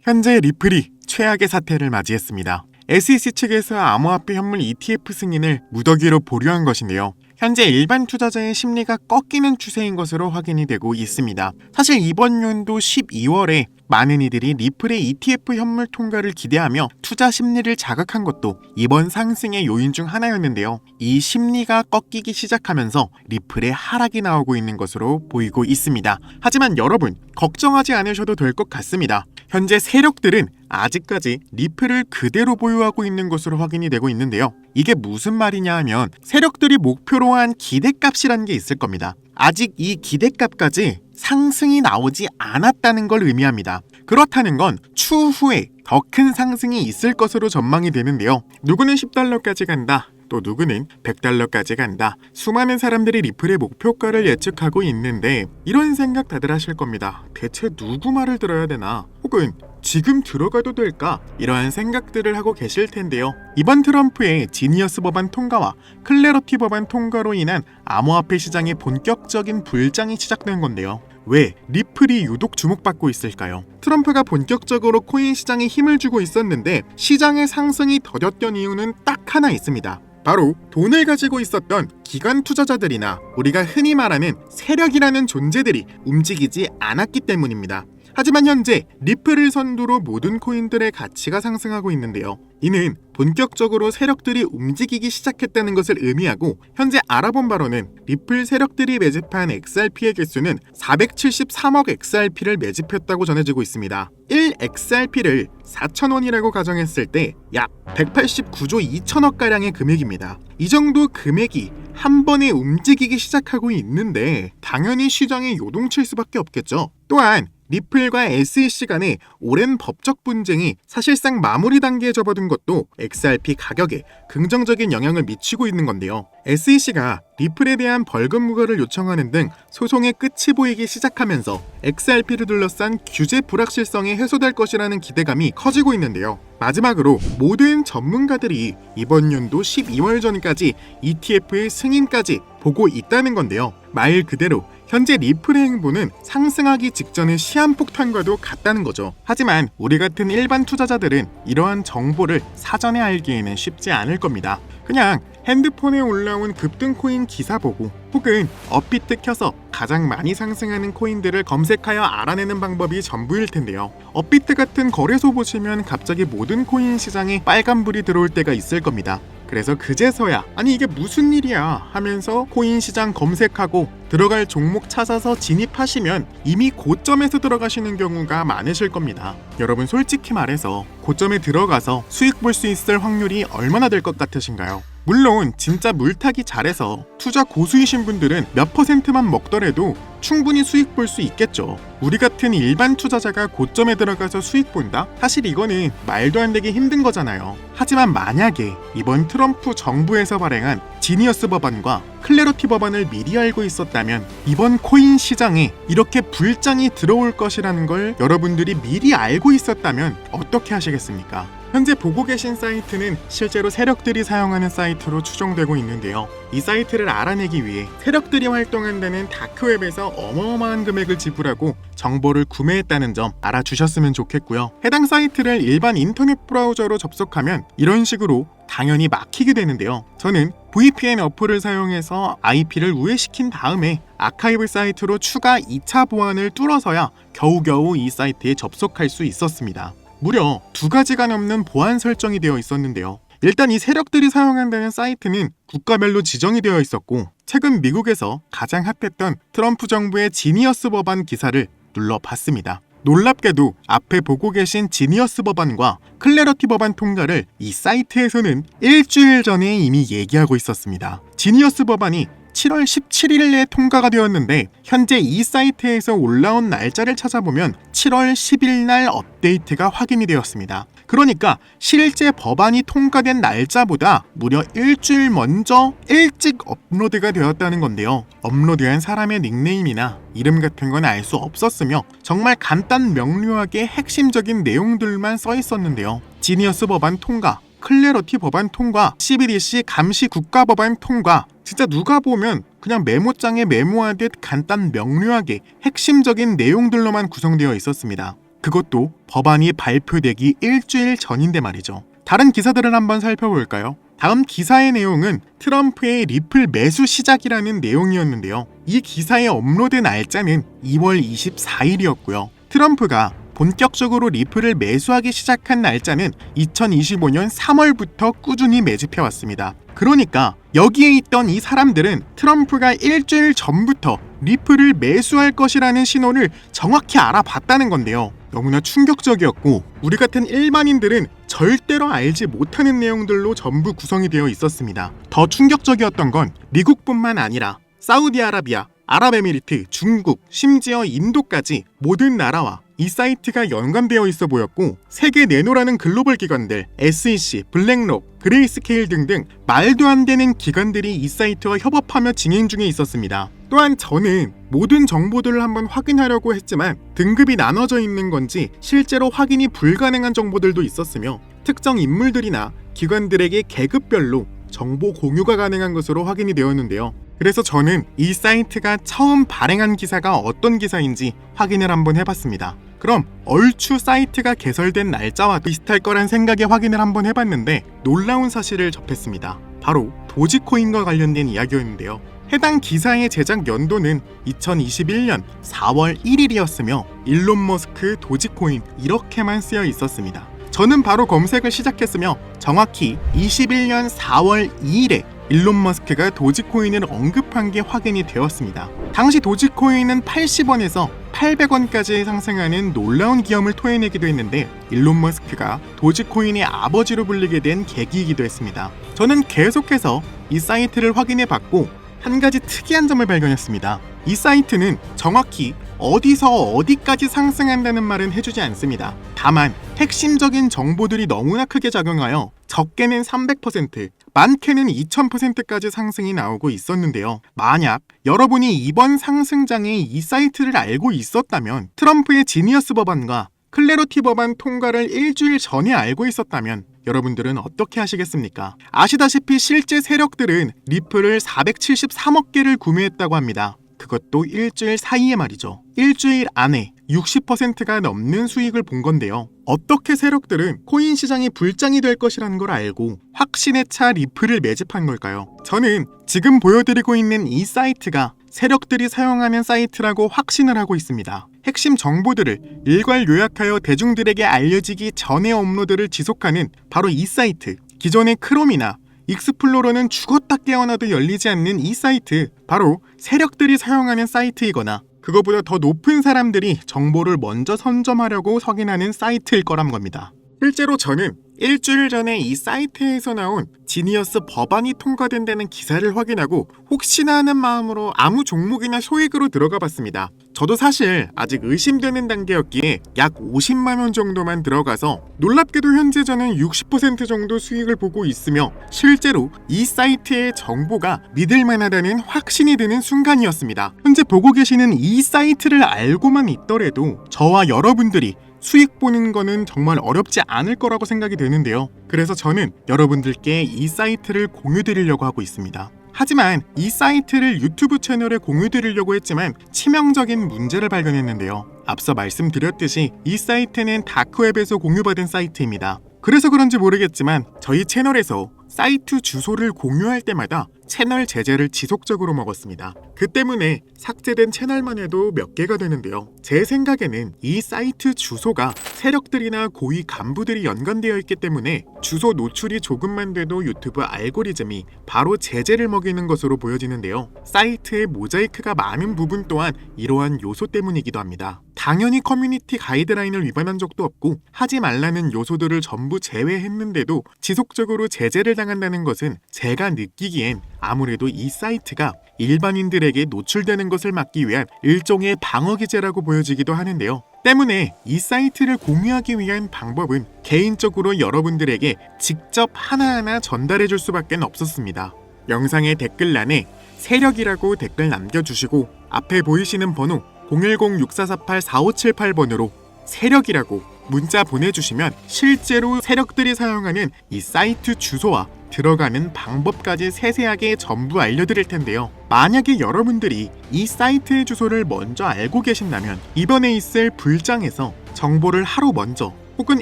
현재 리플이 최악의 사태를 맞이했습니다. SEC 측에서 암호화폐 현물 ETF 승인을 무더기로 보류한 것인데요. 현재 일반 투자자의 심리가 꺾이는 추세인 것으로 확인이 되고 있습니다. 사실 이번 연도 12월에 많은 이들이 리플의 ETF 현물 통과를 기대하며 투자 심리를 자극한 것도 이번 상승의 요인 중 하나였는데요. 이 심리가 꺾이기 시작하면서 리플의 하락이 나오고 있는 것으로 보이고 있습니다. 하지만 여러분, 걱정하지 않으셔도 될 것 같습니다. 현재 세력들은 아직까지 리플을 그대로 보유하고 있는 것으로 확인이 되고 있는데요. 이게 무슨 말이냐 하면 세력들이 목표로 한 기대값이라는 게 있을 겁니다. 아직 이 기대값까지 상승이 나오지 않았다는 걸 의미합니다. 그렇다는 건 추후에 더 큰 상승이 있을 것으로 전망이 되는데요. 누구는 $10까지 간다. 또 누구는 $100까지 간다. 수많은 사람들이 리플의 목표가를 예측하고 있는데 이런 생각 다들 하실 겁니다. 대체 누구 말을 들어야 되나? 혹은 지금 들어가도 될까? 이러한 생각들을 하고 계실 텐데요. 이번 트럼프의 지니어스 법안 통과와 클래러티 법안 통과로 인한 암호화폐 시장의 본격적인 불장이 시작된 건데요. 왜 리플이 유독 주목받고 있을까요? 트럼프가 본격적으로 코인 시장에 힘을 주고 있었는데 시장의 상승이 더뎠던 이유는 딱 하나 있습니다. 바로 돈을 가지고 있었던 기관 투자자들이나 우리가 흔히 말하는 세력이라는 존재들이 움직이지 않았기 때문입니다. 하지만 현재 리플을 선두로 모든 코인들의 가치가 상승하고 있는데요. 이는 본격적으로 세력들이 움직이기 시작했다는 것을 의미하고 현재 알아본 바로는 리플 세력들이 매집한 XRP의 개수는 473억 XRP를 매집했다고 전해지고 있습니다. 1XRP를 4,000원이라고 가정했을 때 약 189조 2천억가량의 금액입니다. 이 정도 금액이 한 번에 움직이기 시작하고 있는데 당연히 시장에 요동칠 수밖에 없겠죠. 또한 리플과 SEC 간의 오랜 법적 분쟁이 사실상 마무리 단계에 접어든 것도 XRP 가격에 긍정적인 영향을 미치고 있는 건데요. SEC가 리플에 대한 벌금 무과를 요청하는 등 소송의 끝이 보이기 시작하면서 XRP를 둘러싼 규제 불확실성이 해소될 것이라는 기대감이 커지고 있는데요. 마지막으로 모든 전문가들이 이번 연도 12월 전까지 ETF의 승인까지 보고 있다는 건데요. 말 그대로 현재 리플의 행보는 상승하기 직전의 시한폭탄과도 같다는 거죠. 하지만 우리 같은 일반 투자자들은 이러한 정보를 사전에 알기에는 쉽지 않을 겁니다. 그냥 핸드폰에 올라온 급등 코인 기사 보고 혹은 업비트 켜서 가장 많이 상승하는 코인들을 검색하여 알아내는 방법이 전부일 텐데요. 업비트 같은 거래소 보시면 갑자기 모든 코인 시장에 빨간불이 들어올 때가 있을 겁니다. 그래서 그제서야 아니 이게 무슨 일이야 하면서 코인 시장 검색하고 들어갈 종목 찾아서 진입하시면 이미 고점에서 들어가시는 경우가 많으실 겁니다. 여러분 솔직히 말해서 고점에 들어가서 수익 볼 수 있을 확률이 얼마나 될 것 같으신가요? 물론 진짜 물타기 잘해서 투자 고수이신 분들은 몇 %만 먹더라도 충분히 수익 볼 수 있겠죠. 우리 같은 일반 투자자가 고점에 들어가서 수익 본다? 사실 이거는 말도 안 되게 힘든 거잖아요. 하지만 만약에 이번 트럼프 정부에서 발행한 지니어스 법안과 클래러티 법안을 미리 알고 있었다면 이번 코인 시장에 이렇게 불장이 들어올 것이라는 걸 여러분들이 미리 알고 있었다면 어떻게 하시겠습니까? 현재 보고 계신 사이트는 실제로 세력들이 사용하는 사이트로 추정되고 있는데요. 이 사이트를 알아내기 위해 세력들이 활동한다는 다크웹에서 어마어마한 금액을 지불하고 정보를 구매했다는 점 알아주셨으면 좋겠고요. 해당 사이트를 일반 인터넷 브라우저로 접속하면 이런 식으로 당연히 막히게 되는데요. 저는 VPN 어플을 사용해서 IP를 우회시킨 다음에 아카이브 사이트로 추가 2차 보안을 뚫어서야 겨우겨우 이 사이트에 접속할 수 있었습니다. 무려 2가지가 넘는 보안 설정이 되어 있었는데요. 일단 이 세력들이 사용한다는 사이트는 국가별로 지정이 되어 있었고 최근 미국에서 가장 핫했던 트럼프 정부의 지니어스 법안 기사를 눌러봤습니다. 놀랍게도 앞에 보고 계신 지니어스 법안과 클래러티 법안 통과를 이 사이트에서는 일주일 전에 이미 얘기하고 있었습니다. 지니어스 법안이 7월 17일에 통과가 되었는데 현재 이 사이트에서 올라온 날짜를 찾아보면 7월 10일 날 업데이트가 확인이 되었습니다. 그러니까 실제 법안이 통과된 날짜보다 무려 일주일 먼저 일찍 업로드가 되었다는 건데요. 업로드한 사람의 닉네임이나 이름 같은 건 알 수 없었으며 정말 간단 명료하게 핵심적인 내용들만 써 있었는데요. 지니어스 법안 통과, 클래러티 법안 통과, CBDC 감시 국가 법안 통과, 진짜 누가 보면 그냥 메모장에 메모하듯 간단 명료하게 핵심적인 내용들로만 구성되어 있었습니다. 그것도 법안이 발표되기 일주일 전인데 말이죠. 다른 기사들을 한번 살펴볼까요? 다음 기사의 내용은 트럼프의 리플 매수 시작이라는 내용이었는데요. 이 기사의 업로드 날짜는 2월 24일이었고요. 트럼프가 본격적으로 리플을 매수하기 시작한 날짜는 2025년 3월부터 꾸준히 매집해왔습니다. 그러니까 여기에 있던 이 사람들은 트럼프가 일주일 전부터 리플을 매수할 것이라는 신호를 정확히 알아봤다는 건데요. 너무나 충격적이었고 우리 같은 일반인들은 절대로 알지 못하는 내용들로 전부 구성이 되어 있었습니다. 더 충격적이었던 건 미국뿐만 아니라 사우디아라비아, 아랍에미리트, 중국, 심지어 인도까지 모든 나라와 이 사이트가 연관되어 있어 보였고 세계 내노라는 글로벌 기관들, SEC, 블랙록, 그레이스케일 등등 말도 안 되는 기관들이 이 사이트와 협업하며 진행 중에 있었습니다. 또한 저는 모든 정보들을 한번 확인하려고 했지만 등급이 나눠져 있는 건지 실제로 확인이 불가능한 정보들도 있었으며 특정 인물들이나 기관들에게 계급별로 정보 공유가 가능한 것으로 확인이 되었는데요. 그래서 저는 이 사이트가 처음 발행한 기사가 어떤 기사인지 확인을 한번 해봤습니다. 그럼 얼추 사이트가 개설된 날짜와 비슷할 거란 생각에 확인을 한번 해봤는데 놀라운 사실을 접했습니다. 바로 도지코인과 관련된 이야기였는데요. 해당 기사의 제작 연도는 2021년 4월 1일이었으며 일론 머스크 도지코인 이렇게만 쓰여 있었습니다. 저는 바로 검색을 시작했으며 정확히 21년 4월 2일에 일론 머스크가 도지코인을 언급한 게 확인이 되었습니다. 당시 도지코인은 80원에서 800원까지 상승하는 놀라운 기염을 토해내기도 했는데 일론 머스크가 도지코인의 아버지로 불리게 된 계기이기도 했습니다. 저는 계속해서 이 사이트를 확인해봤고 한 가지 특이한 점을 발견했습니다. 이 사이트는 정확히 어디서 어디까지 상승한다는 말은 해주지 않습니다. 다만 핵심적인 정보들이 너무나 크게 작용하여 적게는 300%, 많게는 2000%까지 상승이 나오고 있었는데요. 만약 여러분이 이번 상승장에 이 사이트를 알고 있었다면 트럼프의 지니어스 법안과 클래러티 법안 통과를 일주일 전에 알고 있었다면 여러분들은 어떻게 하시겠습니까? 아시다시피 실제 세력들은 리플을 473억 개를 구매했다고 합니다. 그것도 일주일 사이에 말이죠. 일주일 안에 60%가 넘는 수익을 본 건데요. 어떻게 세력들은 코인 시장이 불장이 될 것이라는 걸 알고 확신에 차 리플을 매집한 걸까요? 저는 지금 보여드리고 있는 이 사이트가 세력들이 사용하는 사이트라고 확신을 하고 있습니다. 핵심 정보들을 일괄 요약하여 대중들에게 알려지기 전에 업로드를 지속하는 바로 이 사이트. 기존의 크롬이나 익스플로러는 죽었다 깨어나도 열리지 않는 이 사이트, 바로 세력들이 사용하는 사이트이거나 그거보다 더 높은 사람들이 정보를 먼저 선점하려고 확인하는 사이트일 거란 겁니다. 실제로 저는 일주일 전에 이 사이트에서 나온 지니어스 법안이 통과된다는 기사를 확인하고 혹시나 하는 마음으로 아무 종목이나 소액으로 들어가 봤습니다. 저도 사실 아직 의심되는 단계였기에 약 50만원 정도만 들어가서 놀랍게도 현재 저는 60% 정도 수익을 보고 있으며 실제로 이 사이트의 정보가 믿을만하다는 확신이 드는 순간이었습니다. 현재 보고 계시는 이 사이트를 알고만 있더라도 저와 여러분들이 수익 보는 거는 정말 어렵지 않을 거라고 생각이 되는데요. 그래서 저는 여러분들께 이 사이트를 공유드리려고 하고 있습니다. 하지만 이 사이트를 유튜브 채널에 공유드리려고 했지만 치명적인 문제를 발견했는데요. 앞서 말씀드렸듯이 이 사이트는 다크웹에서 공유받은 사이트입니다. 그래서 그런지 모르겠지만 저희 채널에서 사이트 주소를 공유할 때마다 채널 제재를 지속적으로 먹었습니다. 그 때문에 삭제된 채널만 해도 몇 개가 되는데요. 제 생각에는 이 사이트 주소가 세력들이나 고위 간부들이 연관되어 있기 때문에 주소 노출이 조금만 돼도 유튜브 알고리즘이 바로 제재를 먹이는 것으로 보여지는데요. 사이트의 모자이크가 많은 부분 또한 이러한 요소 때문이기도 합니다. 당연히 커뮤니티 가이드라인을 위반한 적도 없고 하지 말라는 요소들을 전부 제외했는데도 지속적으로 제재를 당한다는 것은 제가 느끼기엔 아무래도 이 사이트가 일반인들에게 노출되는 것을 막기 위한 일종의 방어 기제라고 보여지기도 하는데요. 때문에 이 사이트를 공유하기 위한 방법은 개인적으로 여러분들에게 직접 하나하나 전달해 줄 수밖에 없었습니다. 영상의 댓글란에 세력이라고 댓글 남겨주시고 앞에 보이시는 번호 010-6448-4578번으로 세력이라고 문자 보내주시면 실제로 세력들이 사용하는 이 사이트 주소와 들어가는 방법까지 세세하게 전부 알려드릴 텐데요. 만약에 여러분들이 이 사이트의 주소를 먼저 알고 계신다면 이번에 있을 불장에서 정보를 하루 먼저 혹은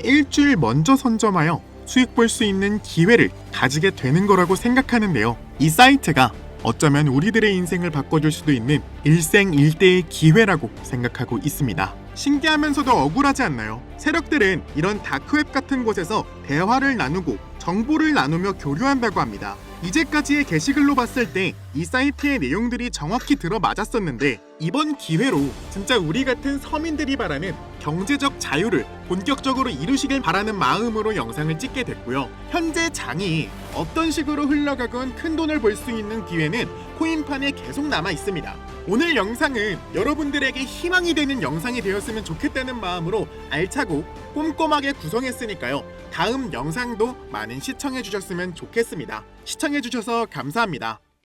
일주일 먼저 선점하여 수익 볼 수 있는 기회를 가지게 되는 거라고 생각하는데요. 이 사이트가 어쩌면 우리들의 인생을 바꿔줄 수도 있는 일생일대의 기회라고 생각하고 있습니다. 신기하면서도 억울하지 않나요? 세력들은 이런 다크웹 같은 곳에서 대화를 나누고 정보를 나누며 교류한다고 합니다. 이제까지의 게시글로 봤을 때 이 사이트의 내용들이 정확히 들어맞았었는데, 이번 기회로 진짜 우리 같은 서민들이 바라는 경제적 자유를 본격적으로 이루시길 바라는 마음으로 영상을 찍게 됐고요. 현재 장이 어떤 식으로 흘러가건 큰 돈을 벌 수 있는 기회는 코인판에 계속 남아 있습니다. 오늘 영상은 여러분들에게 희망이 되는 영상이 되었으면 좋겠다는 마음으로 알차고 꼼꼼하게 구성했으니까요. 다음 영상도 많은 시청해 주셨으면 좋겠습니다. 시청해 주셔서 감사합니다.